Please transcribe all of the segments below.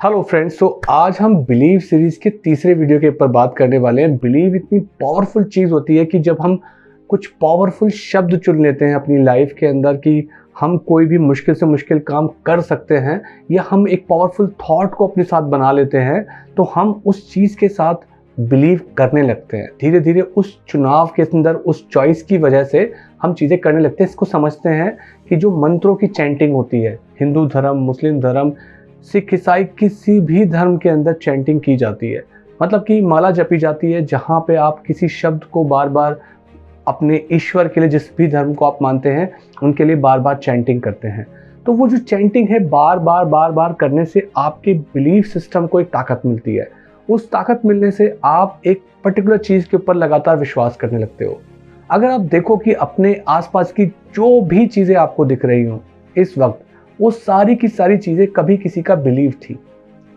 Hello friends, तो आज हम बिलीव सीरीज के तीसरे वीडियो के ऊपर बात करने वाले हैं। बिलीव इतनी पावरफुल चीज़ होती है कि जब हम कुछ पावरफुल शब्द चुन लेते हैं अपनी लाइफ के अंदर कि हम कोई भी मुश्किल से मुश्किल काम कर सकते हैं, या हम एक पावरफुल थॉट को अपने साथ बना लेते हैं, तो हम उस चीज़ के साथ बिलीव करने लगते हैं। धीरे धीरे उस चुनाव के अंदर, उस चॉइस की वजह से हम चीज़ें करने लगते हैं। इसको समझते हैं कि जो मंत्रों की चैंटिंग होती है, हिंदू धर्म, मुस्लिम धर्म, सिख, ईसाई, किसी भी धर्म के अंदर चैंटिंग की जाती है। मतलब कि माला जपी जाती है, जहाँ पे आप किसी शब्द को बार बार अपने ईश्वर के लिए, जिस भी धर्म को आप मानते हैं उनके लिए बार बार चैंटिंग करते हैं। तो वो जो चैंटिंग है, बार बार करने से आपके बिलीफ सिस्टम को एक ताकत मिलती है। उस ताकत मिलने से आप एक पर्टिकुलर चीज़ के ऊपर लगातार विश्वास करने लगते हो। अगर आप देखो कि अपने आसपास की जो भी चीज़ें आपको दिख रही हों इस वक्त, वो सारी की सारी चीज़ें कभी किसी का बिलीव थी।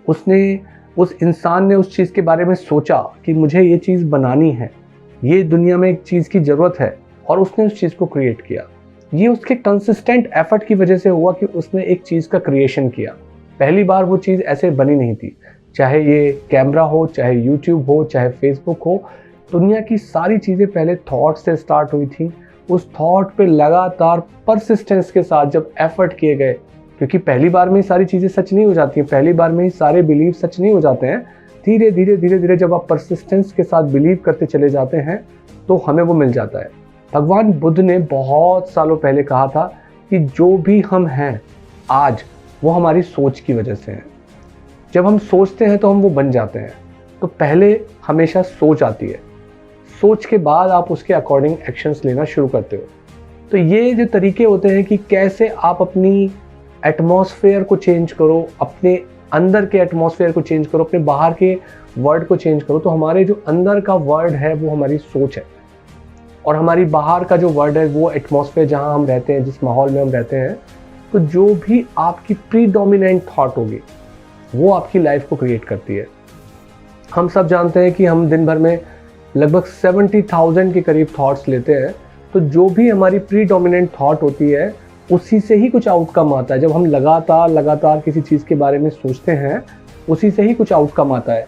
उस इंसान ने उस चीज़ के बारे में सोचा कि मुझे ये चीज़ बनानी है, ये दुनिया में एक चीज़ की ज़रूरत है, और उसने उस चीज़ को क्रिएट किया। ये उसके कंसिस्टेंट एफर्ट की वजह से हुआ कि उसने एक चीज़ का क्रिएशन किया। पहली बार वो चीज़ ऐसे बनी नहीं थी। चाहे ये कैमरा हो, चाहे यूट्यूब हो, चाहे फेसबुक हो, दुनिया की सारी चीज़ें पहले थॉट से स्टार्ट हुई थी। उस थॉट पे लगातार परसिस्टेंस के साथ जब एफर्ट किए गए, क्योंकि पहली बार में ही सारी चीज़ें सच नहीं हो जाती हैं, पहली बार में ही सारे बिलीव सच नहीं हो जाते हैं। धीरे धीरे जब आप परसिस्टेंस के साथ बिलीव करते चले जाते हैं तो हमें वो मिल जाता है। भगवान बुद्ध ने बहुत सालों पहले कहा था कि जो भी हम हैं आज, वो हमारी सोच की वजह से है। जब हम सोचते हैं तो हम वो बन जाते हैं। तो पहले हमेशा सोच आती है, सोच के बाद आप उसके अकॉर्डिंग एक्शंस लेना शुरू करते हो। तो ये जो तरीके होते हैं कि कैसे आप अपनी एटमॉस्फेयर को चेंज करो, अपने अंदर के एटमॉस्फेयर को चेंज करो, अपने बाहर के वर्ड को चेंज करो। तो हमारे जो अंदर का वर्ड है वो हमारी सोच है, और हमारी बाहर का जो वर्ड है वो एटमॉस्फेयर, जहाँ हम रहते हैं, जिस माहौल में हम रहते हैं। तो जो भी आपकी प्रीडोमिनेंट थॉट होगी वो आपकी लाइफ को क्रिएट करती है। हम सब जानते हैं कि हम दिन भर में लगभग 70,000 के करीब थॉट्स लेते हैं। तो जो भी हमारी प्रीडोमिनेंट थॉट होती है उसी से ही कुछ आउटकम आता है। जब हम लगातार किसी चीज़ के बारे में सोचते हैं, उसी से ही कुछ आउटकम आता है।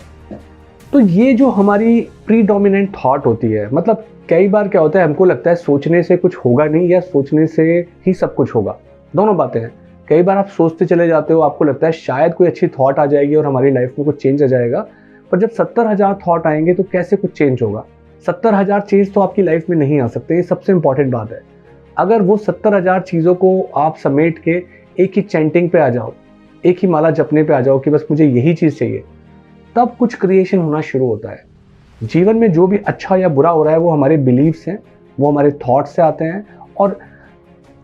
तो ये जो हमारी प्रीडोमिनेंट थॉट होती है, मतलब कई बार क्या होता है, हमको लगता है सोचने से कुछ होगा नहीं, या सोचने से ही सब कुछ होगा। दोनों बातें हैं। कई बार आप सोचते चले जाते हो, आपको लगता है शायद कोई अच्छी थॉट आ जाएगी और हमारी लाइफ में कुछ चेंज आ जाएगा। पर जब 70,000 थॉट आएंगे तो कैसे कुछ चेंज होगा? 70,000 चेंज तो आपकी लाइफ में नहीं आ सकते। ये सबसे इंपॉर्टेंट बात है। अगर वो 70,000 चीज़ों को आप समेट के एक ही चैंटिंग पे आ जाओ, एक ही माला जपने पे आ जाओ कि बस मुझे यही चीज़ चाहिए, तब कुछ क्रिएशन होना शुरू होता है। जीवन में जो भी अच्छा या बुरा हो रहा है वो हमारे बिलीव्स हैं, वो हमारे थॉट्स से आते हैं। और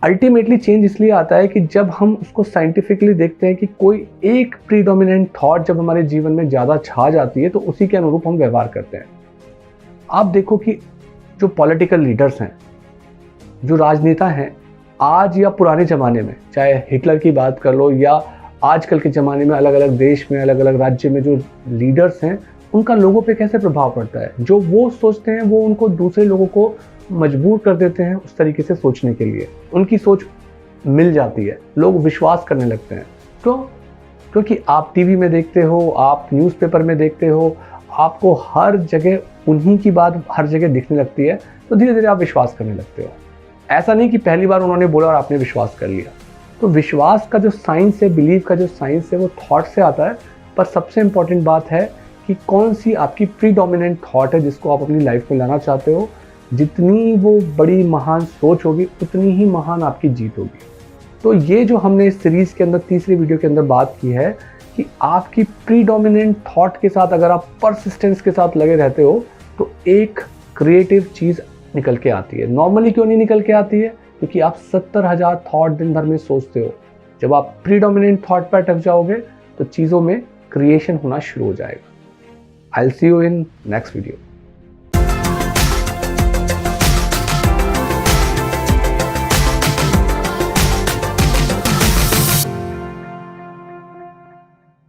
अल्टीमेटली चेंज इसलिए आता है कि जब हम उसको साइंटिफिकली देखते हैं कि कोई एक प्रीडोमिनेंट थॉट जब हमारे जीवन में ज़्यादा छा जाती है तो उसी के अनुरूप हम व्यवहार करते हैं। आप देखो कि जो पॉलिटिकल लीडर्स हैं, जो राजनेता हैं, आज या पुराने ज़माने में, चाहे हिटलर की बात कर लो या आजकल के ज़माने में अलग अलग देश में, अलग अलग राज्य में जो लीडर्स हैं, उनका लोगों पे कैसे प्रभाव पड़ता है। जो वो सोचते हैं वो उनको दूसरे लोगों को मजबूर कर देते हैं उस तरीके से सोचने के लिए। उनकी सोच मिल जाती है, लोग विश्वास करने लगते हैं। तो क्योंकि आप टीवी में देखते हो, आप न्यूज़पेपर में देखते हो, आपको हर जगह उन्हीं की बात हर जगह दिखने लगती है, तो धीरे धीरे आप विश्वास करने लगते हो। ऐसा नहीं कि पहली बार उन्होंने बोला और आपने विश्वास कर लिया। तो विश्वास का जो साइंस है, बिलीव का जो साइंस है, वो थॉट से आता है। पर सबसे इंपॉर्टेंट बात है कि कौन सी आपकी प्रीडोमिनेंट थॉट है जिसको आप अपनी लाइफ में लाना चाहते हो। जितनी वो बड़ी महान सोच होगी, उतनी ही महान आपकी जीत होगी। तो ये जो हमने इस सीरीज़ के अंदर तीसरी वीडियो के अंदर बात की है कि आपकी प्रीडोमिनेंट थॉट के साथ अगर आप परसिस्टेंस के साथ लगे रहते हो तो एक क्रिएटिव चीज़ निकल के आती है। नॉर्मली क्यों नहीं निकल के आती है? क्योंकि आप 70,000 थॉट दिन भर में सोचते हो। जब आप प्रीडोमिनेंट थॉट पर अटक जाओगे तो चीज़ों में क्रिएशन होना शुरू हो जाएगा। I will see you in next video.